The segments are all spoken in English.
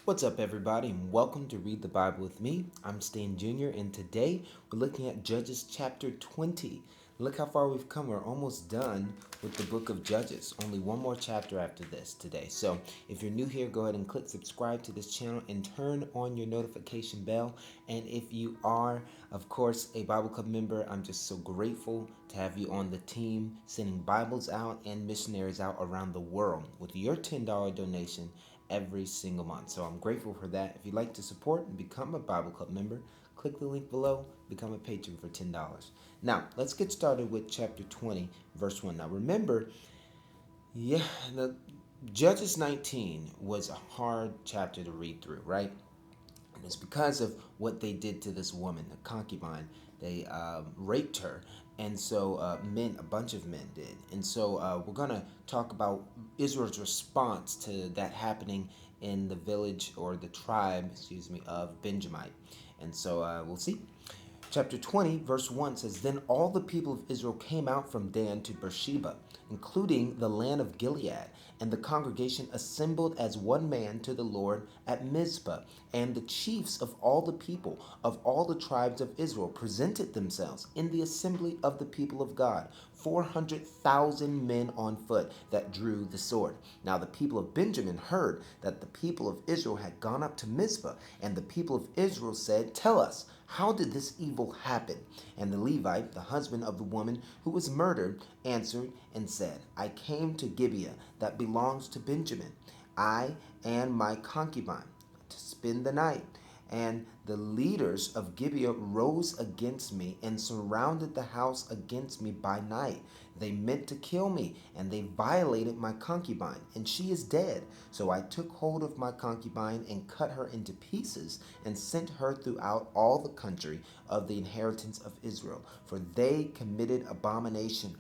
What's up, everybody, and welcome to Read the Bible with me. I'm Stan Jr., and today we're looking at Judges chapter 20. Look how far we've come. We're almost done with the book of Judges. Only one more chapter after this today. So if you're new here, go ahead and click subscribe to this channel and turn on your notification bell. And if you are, of course, a Bible Club member, I'm just so grateful to have you on the team, sending Bibles out and missionaries out around the world. With your $10 donation every single month. So I'm grateful for that. If you'd like to support and become a Bible Club member, click the link below, become a patron for $10. Now, let's get started with chapter 20, verse 1. Now, remember, the Judges 19 was a hard chapter to read through, right? And it's because of what they did to this woman, the concubine. They raped her, and so a bunch of men did. And so we're gonna talk about Israel's response to that happening in the village or the tribe, of Benjamite. And so we'll see. Chapter 20, verse 1 says, Then all the people of Israel came out from Dan to Beersheba, including the land of Gilead, and the congregation assembled as one man to the Lord at Mizpah. And the chiefs of all the people, of all the tribes of Israel, presented themselves in the assembly of the people of God, 400,000 men on foot that drew the sword. Now the people of Benjamin heard that the people of Israel had gone up to Mizpah, and the people of Israel said, Tell us, how did this evil happen? And the Levite, the husband of the woman who was murdered, answered and said, I came to Gibeah that belongs to Benjamin, I and my concubine, to spend the night. And the leaders of Gibeah rose against me and surrounded the house against me by night. They meant to kill me, and they violated my concubine, and she is dead. So I took hold of my concubine and cut her into pieces and sent her throughout all the country of the inheritance of Israel. For they committed abomination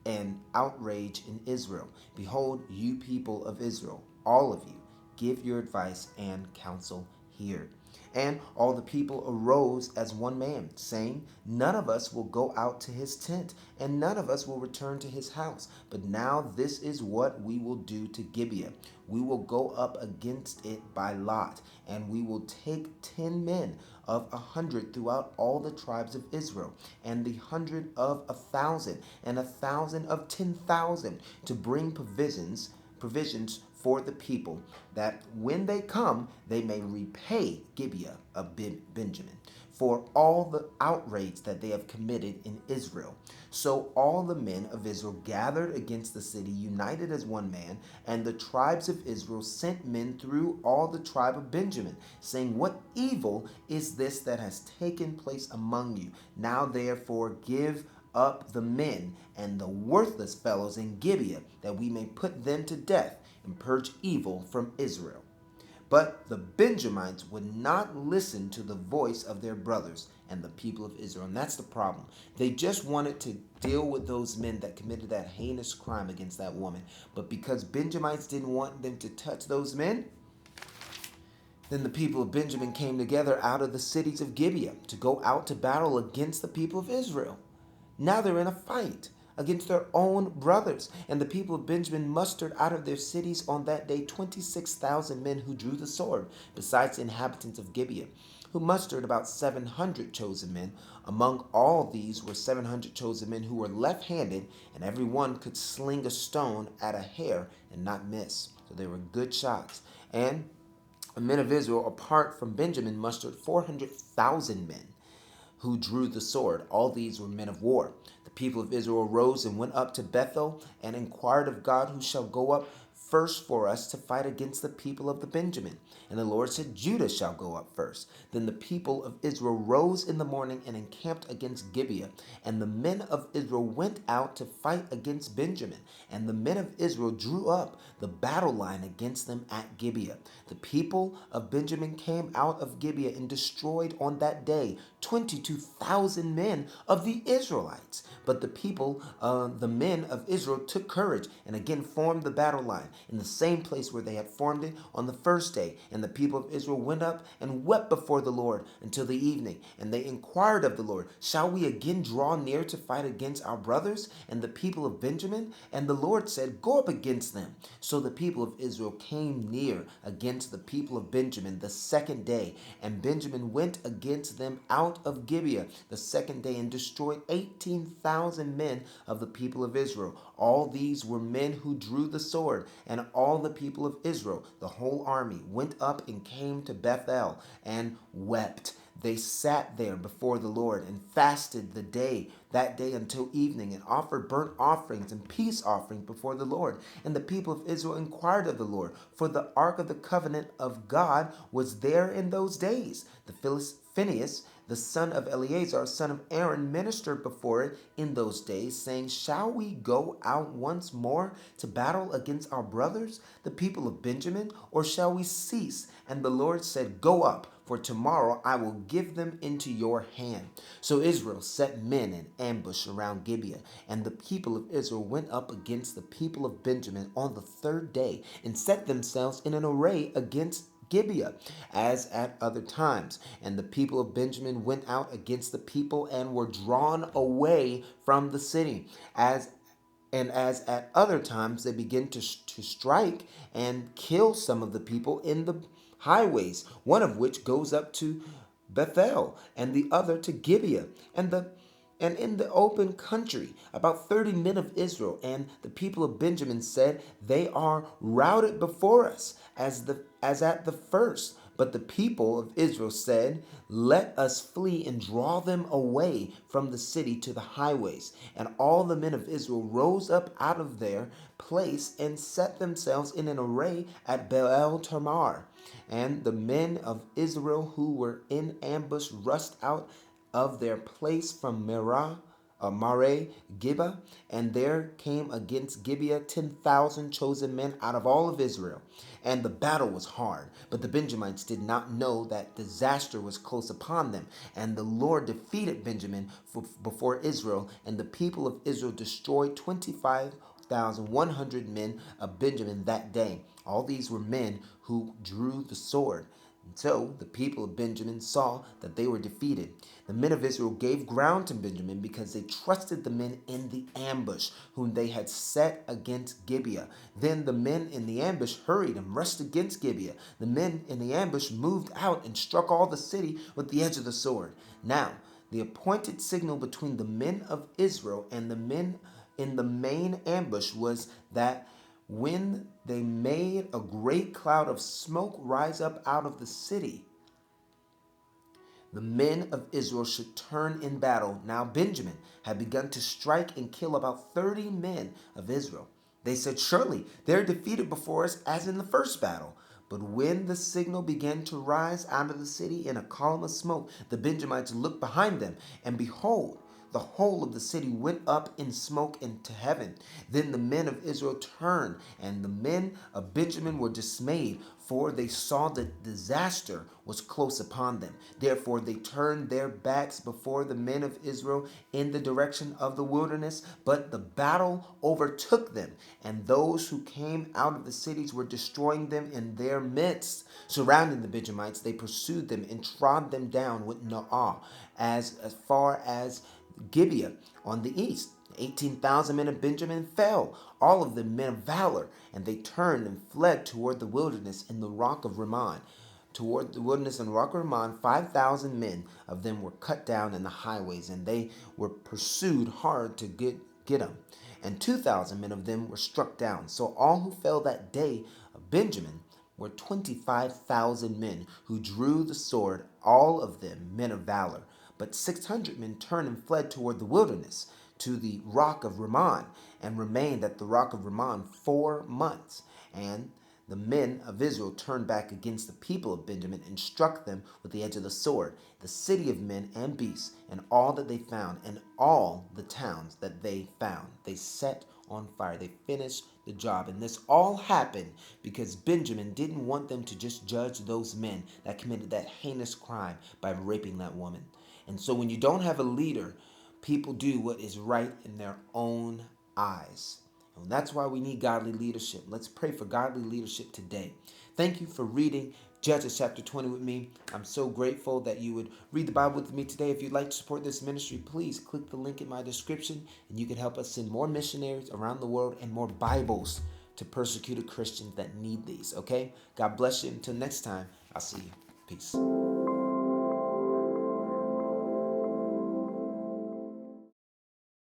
and outrage in Israel. Behold, you people of Israel, all of you, give your advice and counsel here. And all the people arose as one man, saying, None of us will go out to his tent, and none of us will return to his house. But now this is what we will do to Gibeah. We will go up against it by lot, and we will take 10 men of 100 throughout all the tribes of Israel, and the 100 of 1,000, and 1,000 of 10,000, to bring provisions for the people, that when they come, they may repay Gibeah of Benjamin for all the outrage that they have committed in Israel. So all the men of Israel gathered against the city, united as one man, and the tribes of Israel sent men through all the tribe of Benjamin, saying, What evil is this that has taken place among you? Now therefore give up the men and the worthless fellows in Gibeah, that we may put them to death and purge evil from Israel. But the Benjamites would not listen to the voice of their brothers and the people of Israel. And that's the problem. They just wanted to deal with those men that committed that heinous crime against that woman. But because Benjamites didn't want them to touch those men, then the people of Benjamin came together out of the cities of Gibeah to go out to battle against the people of Israel. Now they're in a fight against their own brothers. And the people of Benjamin mustered out of their cities on that day 26,000 men who drew the sword, besides the inhabitants of Gibeah, who mustered about 700 chosen men. Among all these were 700 chosen men who were left-handed, and every one could sling a stone at a hair and not miss. So they were good shots. And the men of Israel, apart from Benjamin, mustered 400,000 men who drew the sword. All these were men of war. The people of Israel arose and went up to Bethel and inquired of God, Who shall go up first for us to fight against the people of the Benjamin? And the Lord said, Judah shall go up first. Then the people of Israel rose in the morning and encamped against Gibeah. And the men of Israel went out to fight against Benjamin. And the men of Israel drew up the battle line against them at Gibeah. The people of Benjamin came out of Gibeah and destroyed on that day 22,000 men of the Israelites. But the men of Israel took courage and again formed the battle line. in the same place where they had formed it on the first day. And the people of Israel went up and wept before the Lord until the evening. And they inquired of the Lord, shall we again draw near to fight against our brothers and the people of Benjamin? And the Lord said, go up against them. So the people of Israel came near against the people of Benjamin the second day. And Benjamin went against them out of Gibeah the second day and destroyed 18,000 men of the people of Israel. All these were men who drew the sword, and all the people of Israel, the whole army, went up and came to Bethel and wept. They sat there before the Lord and fasted that day until evening, and offered burnt offerings and peace offerings before the Lord. And the people of Israel inquired of the Lord, for the ark of the covenant of God was there in those days. Phinehas, the son of Eleazar, son of Aaron, ministered before it in those days, saying, shall we go out once more to battle against our brothers, the people of Benjamin, or shall we cease? And the Lord said, go up, for tomorrow I will give them into your hand. So Israel set men in ambush around Gibeah, and the people of Israel went up against the people of Benjamin on the third day, and set themselves in an array against Gibeah, as at other times. And the people of Benjamin went out against the people and were drawn away from the city. As at other times, they began to strike and kill some of the people in the highways, one of which goes up to Bethel, and the other to Gibeah, and in the open country. About 30 men of Israel and the people of Benjamin said, they are routed before us as at the first. But the people of Israel said, let us flee and draw them away from the city to the highways. And all the men of Israel rose up out of their place and set themselves in an array at Baal Tamar. And the men of Israel who were in ambush rushed out of their place from Mare Gibeah, and there came against Gibeah 10,000 chosen men out of all of Israel. And the battle was hard, but the Benjamites did not know that disaster was close upon them. And the Lord defeated Benjamin before Israel, and the people of Israel destroyed 25,100 men of Benjamin that day. All these were men who drew the sword. And so the people of Benjamin saw that they were defeated. The men of Israel gave ground to Benjamin because they trusted the men in the ambush whom they had set against Gibeah. Then the men in the ambush hurried and rushed against Gibeah. The men in the ambush moved out and struck all the city with the edge of the sword. Now, the appointed signal between the men of Israel and the men in the main ambush was that when they made a great cloud of smoke rise up out of the city, the men of Israel should turn in battle. Now Benjamin had begun to strike and kill about 30 men of Israel. They said, surely they are defeated before us as in the first battle. But when the signal began to rise out of the city in a column of smoke, the Benjamites looked behind them, and behold, the whole of the city went up in smoke into heaven. Then the men of Israel turned, and the men of Benjamin were dismayed, for they saw that disaster was close upon them. Therefore they turned their backs before the men of Israel in the direction of the wilderness. But the battle overtook them, and those who came out of the cities were destroying them in their midst. Surrounding the Benjamites, they pursued them and trod them down with Noah, as far as Gibeah on the east. 18,000 men of Benjamin fell, all of them men of valor, and they turned and fled toward the wilderness in the rock of Rimmon. Toward the wilderness and rock of Rimmon, 5,000 men of them were cut down in the highways, and they were pursued hard to get them. And 2,000 men of them were struck down. So all who fell that day of Benjamin were 25,000 men who drew the sword, all of them men of valor. But 600 men turned and fled toward the wilderness to the rock of Rimmon, and remained at the rock of Rimmon 4 months. And the men of Israel turned back against the people of Benjamin and struck them with the edge of the sword, the city of men and beasts, and all that they found, and all the towns that they found. They set on fire. They finished the job. And this all happened because Benjamin didn't want them to just judge those men that committed that heinous crime by raping that woman. And so when you don't have a leader, people do what is right in their own eyes. And that's why we need godly leadership. Let's pray for godly leadership today. Thank you for reading Judges chapter 20 with me. I'm so grateful that you would read the Bible with me today. If you'd like to support this ministry, please click the link in my description and you can help us send more missionaries around the world and more Bibles to persecuted Christians that need these, okay? God bless you. Until next time, I'll see you. Peace.